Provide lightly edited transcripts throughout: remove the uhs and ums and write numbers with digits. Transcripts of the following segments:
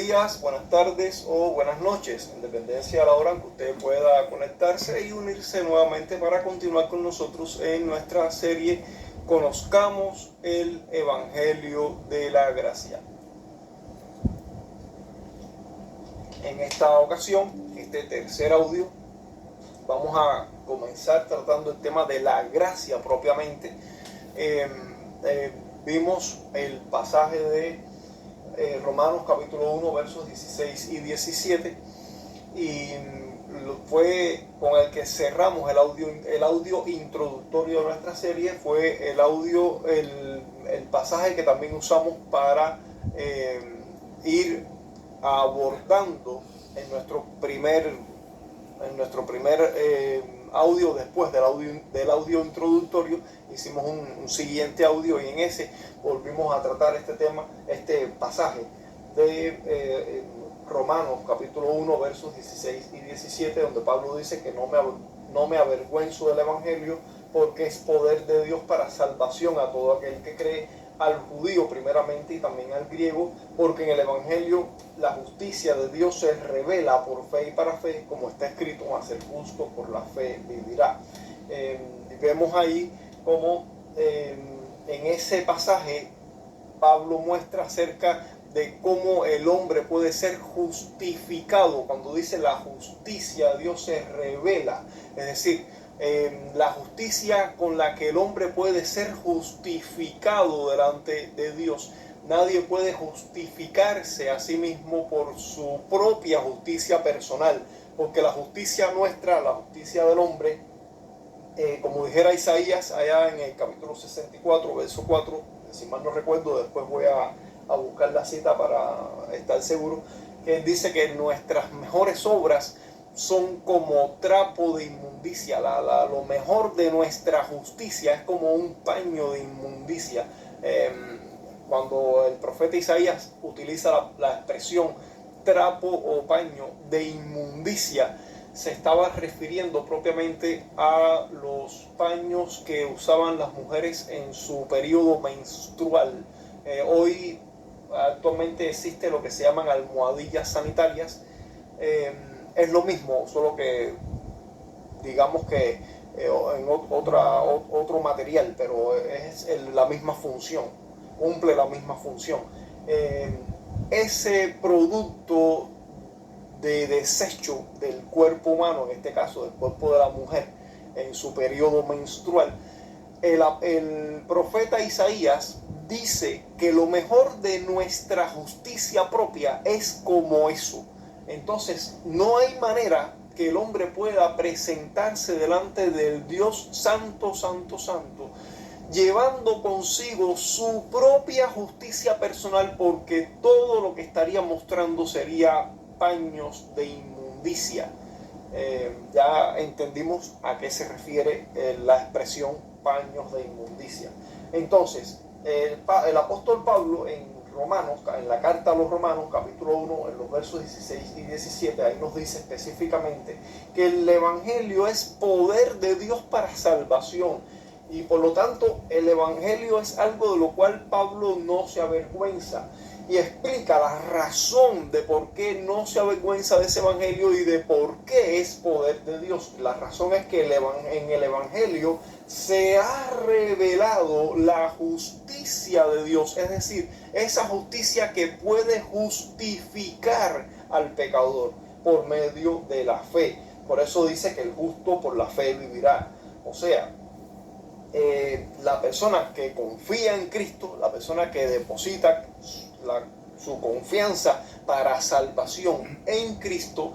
días, buenas tardes o buenas noches, en dependencia de la hora en que usted pueda conectarse y unirse nuevamente para continuar con nosotros en nuestra serie Conozcamos el Evangelio de la Gracia. En esta ocasión, este tercer audio, vamos a comenzar tratando el tema de la gracia propiamente. Vimos el pasaje de Romanos capítulo 1 versos 16 y 17 y fue con el que cerramos el audio introductorio de nuestra serie. Fue el pasaje que también usamos para ir abordando en nuestro primer audio. Después del audio introductorio hicimos un siguiente audio y en ese volvimos a tratar este pasaje de Romanos capítulo 1 versos 16 y 17, donde Pablo dice que no me avergüenzo del Evangelio, porque es poder de Dios para salvación a todo aquel que cree, al judío primeramente y también al griego, porque en el Evangelio la justicia de Dios se revela por fe y para fe, como está escrito: mas el justo por la fe vivirá. Vemos ahí como en ese pasaje Pablo muestra acerca de cómo el hombre puede ser justificado. Cuando dice la justicia de Dios se revela, es decir, la justicia con la que el hombre puede ser justificado delante de Dios. Nadie puede justificarse a sí mismo por su propia justicia personal, porque la justicia nuestra, la justicia del hombre, como dijera Isaías allá en el capítulo 64, verso 4, si mal no recuerdo, después voy a buscar la cita para estar seguro, que él dice que nuestras mejores obras son como trapo de inmundicia. Lo mejor de nuestra justicia es como un paño de inmundicia. Cuando el profeta Isaías utiliza la expresión trapo o paño de inmundicia, se estaba refiriendo propiamente a los paños que usaban las mujeres en su periodo menstrual. Hoy actualmente existe lo que se llaman almohadillas sanitarias. Es lo mismo, solo que digamos que en otro material, pero es la misma función, cumple la misma función. Ese producto de desecho del cuerpo humano, en este caso del cuerpo de la mujer en su periodo menstrual, el profeta Isaías dice que lo mejor de nuestra justicia propia es como eso. Entonces no hay manera que el hombre pueda presentarse delante del Dios santo, santo, santo, llevando consigo su propia justicia personal, porque todo lo que estaría mostrando sería paños de inmundicia. Ya entendimos a qué se refiere la expresión paños de inmundicia. Entonces, el apóstol Pablo en la carta a los Romanos, capítulo 1, en los versos 16 y 17, ahí nos dice específicamente que el Evangelio es poder de Dios para salvación. Y por lo tanto, el Evangelio es algo de lo cual Pablo no se avergüenza. Y explica la razón de por qué no se avergüenza de ese Evangelio y de por qué es poder de Dios. La razón es que en el Evangelio se ha revelado la justicia de Dios, es decir, esa justicia que puede justificar al pecador por medio de la fe. Por eso dice que el justo por la fe vivirá. O sea, la persona que confía en Cristo, la persona que deposita su confianza para salvación en Cristo,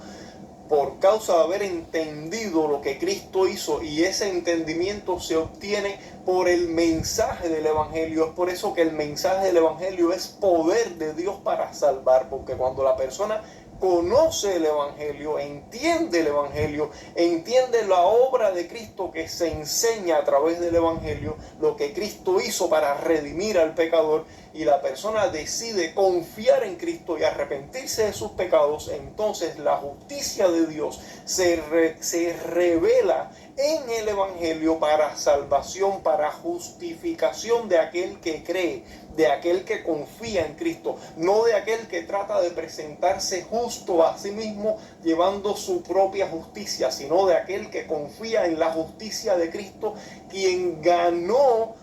por causa de haber entendido lo que Cristo hizo, y ese entendimiento se obtiene por el mensaje del Evangelio. Es por eso que el mensaje del Evangelio es poder de Dios para salvar, porque cuando la persona conoce el Evangelio, entiende la obra de Cristo que se enseña a través del Evangelio, lo que Cristo hizo para redimir al pecador, y la persona decide confiar en Cristo y arrepentirse de sus pecados, entonces la justicia de Dios se revela en el Evangelio para salvación, para justificación de aquel que cree, de aquel que confía en Cristo, no de aquel que trata de presentarse justo a sí mismo llevando su propia justicia, sino de aquel que confía en la justicia de Cristo, quien ganó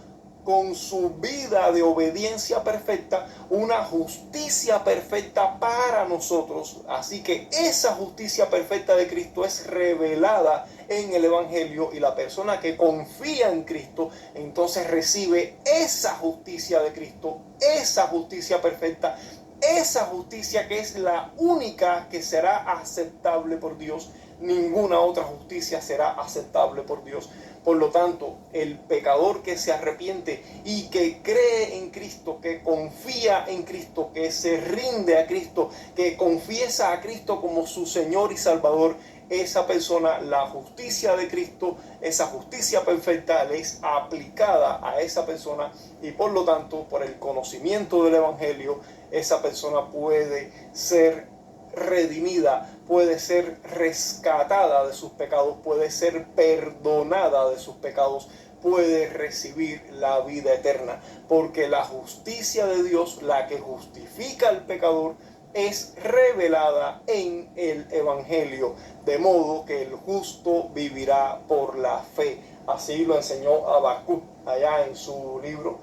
con su vida de obediencia perfecta una justicia perfecta para nosotros. Así que esa justicia perfecta de Cristo es revelada en el Evangelio, y la persona que confía en Cristo entonces recibe esa justicia de Cristo, esa justicia perfecta, esa justicia que es la única que será aceptable por Dios. Ninguna otra justicia será aceptable por Dios. Por lo tanto, el pecador que se arrepiente y que cree en Cristo, que confía en Cristo, que se rinde a Cristo, que confiesa a Cristo como su Señor y Salvador, esa persona, la justicia de Cristo, esa justicia perfecta le es aplicada a esa persona, y por lo tanto, por el conocimiento del Evangelio, esa persona puede ser redimida, puede ser rescatada de sus pecados, puede ser perdonada de sus pecados, puede recibir la vida eterna, porque la justicia de Dios, la que justifica al pecador, es revelada en el Evangelio, de modo que el justo vivirá por la fe. Así lo enseñó Habacuc allá en su libro,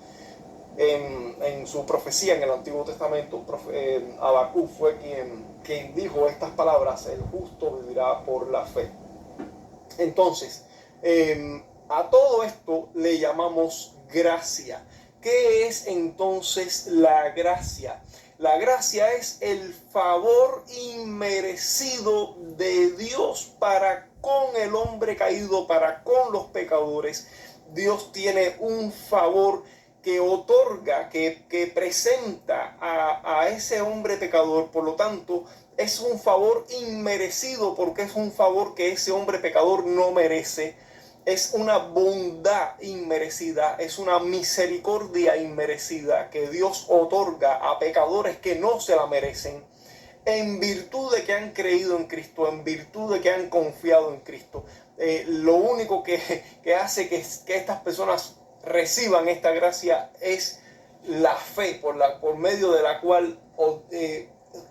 en su profecía en el Antiguo Testamento. Habacuc fue quien dijo estas palabras: el justo vivirá por la fe. Entonces, a todo esto le llamamos gracia. ¿Qué es entonces la gracia? La gracia es el favor inmerecido de Dios para con el hombre caído, para con los pecadores. Dios tiene un favor que otorga, que presenta a ese hombre pecador. Por lo tanto, es un favor inmerecido, porque es un favor que ese hombre pecador no merece. Es una bondad inmerecida, es una misericordia inmerecida que Dios otorga a pecadores que no se la merecen, en virtud de que han creído en Cristo, en virtud de que han confiado en Cristo. Lo único que hace que estas personas reciban esta gracia es la fe, por medio de la cual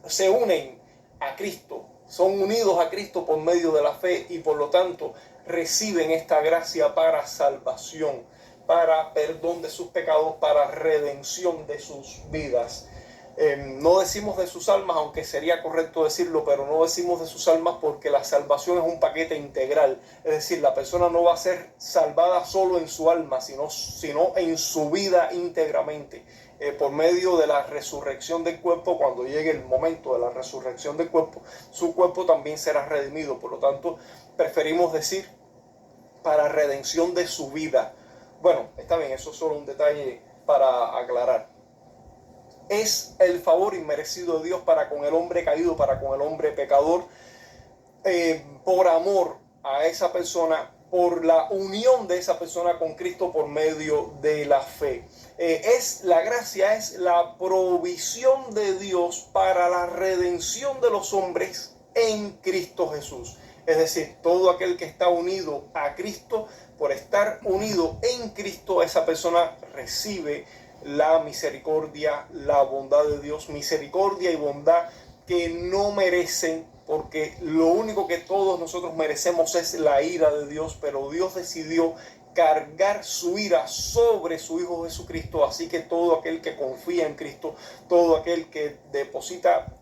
se unen a Cristo, son unidos a Cristo por medio de la fe, y por lo tanto reciben esta gracia para salvación, para perdón de sus pecados, para redención de sus vidas. No decimos de sus almas, aunque sería correcto decirlo, pero no decimos de sus almas porque la salvación es un paquete integral. Es decir, la persona no va a ser salvada solo en su alma, sino en su vida íntegramente. Por medio de la resurrección del cuerpo, cuando llegue el momento de la resurrección del cuerpo, su cuerpo también será redimido. Por lo tanto, preferimos decir para redención de su vida. Bueno, está bien, eso es solo un detalle para aclarar. Es el favor inmerecido de Dios para con el hombre caído, para con el hombre pecador, por amor a esa persona, por la unión de esa persona con Cristo por medio de la fe. La gracia es la provisión de Dios para la redención de los hombres en Cristo Jesús. Es decir, todo aquel que está unido a Cristo, por estar unido en Cristo, esa persona recibe la misericordia, la bondad de Dios, misericordia y bondad que no merecen, porque lo único que todos nosotros merecemos es la ira de Dios, pero Dios decidió cargar su ira sobre su Hijo Jesucristo. Así que todo aquel que confía en Cristo, todo aquel que deposita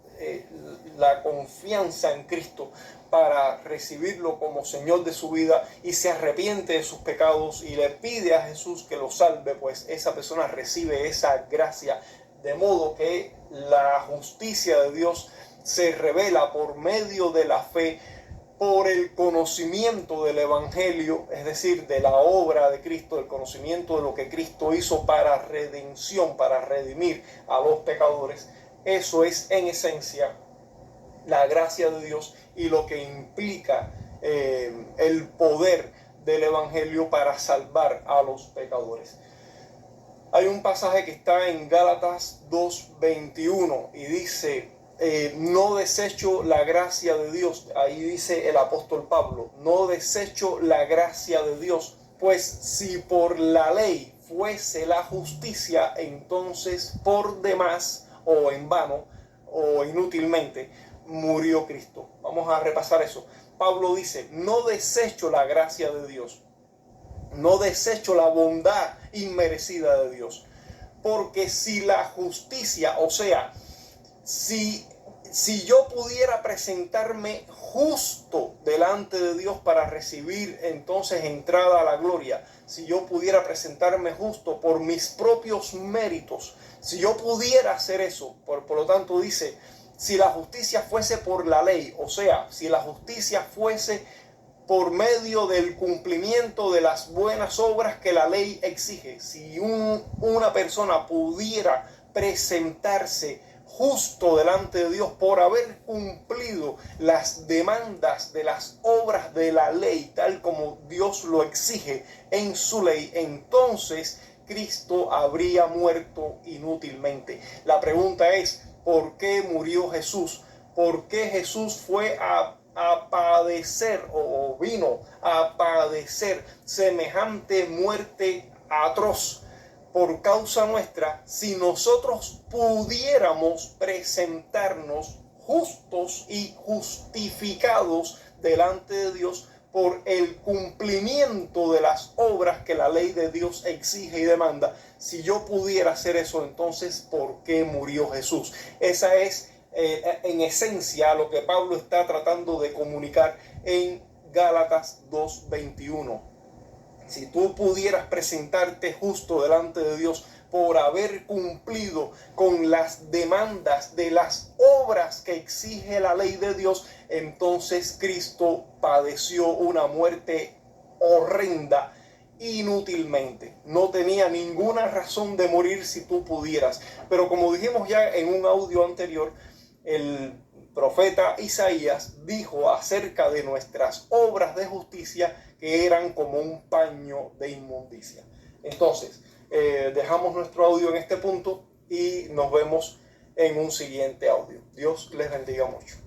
la confianza en Cristo para recibirlo como Señor de su vida y se arrepiente de sus pecados y le pide a Jesús que lo salve, pues esa persona recibe esa gracia, de modo que la justicia de Dios se revela por medio de la fe, por el conocimiento del Evangelio, es decir, de la obra de Cristo, el conocimiento de lo que Cristo hizo para redención, para redimir a los pecadores. Eso es en esencia la gracia de Dios y lo que implica el poder del Evangelio para salvar a los pecadores. Hay un pasaje que está en Gálatas 2:21 y dice: no desecho la gracia de Dios. Ahí dice el apóstol Pablo, no desecho la gracia de Dios, pues si por la ley fuese la justicia, entonces por demás o en vano o inútilmente murió Cristo. Vamos a repasar eso. Pablo dice, no desecho la gracia de Dios, no desecho la bondad inmerecida de Dios, porque si la justicia, o sea, si yo pudiera presentarme justo delante de Dios para recibir entonces entrada a la gloria, si yo pudiera presentarme justo por mis propios méritos, si yo pudiera hacer eso, por lo tanto dice, si la justicia fuese por la ley, o sea, si la justicia fuese por medio del cumplimiento de las buenas obras que la ley exige, si una persona pudiera presentarse justo delante de Dios por haber cumplido las demandas de las obras de la ley, tal como Dios lo exige en su ley, entonces Cristo habría muerto inútilmente. La pregunta es, ¿por qué murió Jesús? ¿Por qué Jesús fue a padecer o vino a padecer semejante muerte atroz por causa nuestra, si nosotros pudiéramos presentarnos justos y justificados delante de Dios por el cumplimiento de las obras que la ley de Dios exige y demanda? Si yo pudiera hacer eso, entonces ¿por qué murió Jesús? Esa es en esencia lo que Pablo está tratando de comunicar en Gálatas 2:21. Si tú pudieras presentarte justo delante de Dios por haber cumplido con las demandas de las obras que exige la ley de Dios, entonces Cristo padeció una muerte horrenda inútilmente. No tenía ninguna razón de morir si tú pudieras. Pero como dijimos ya en un audio anterior, el profeta Isaías dijo acerca de nuestras obras de justicia que eran como un paño de inmundicia. Entonces, dejamos nuestro audio en este punto y nos vemos en un siguiente audio. Dios les bendiga mucho.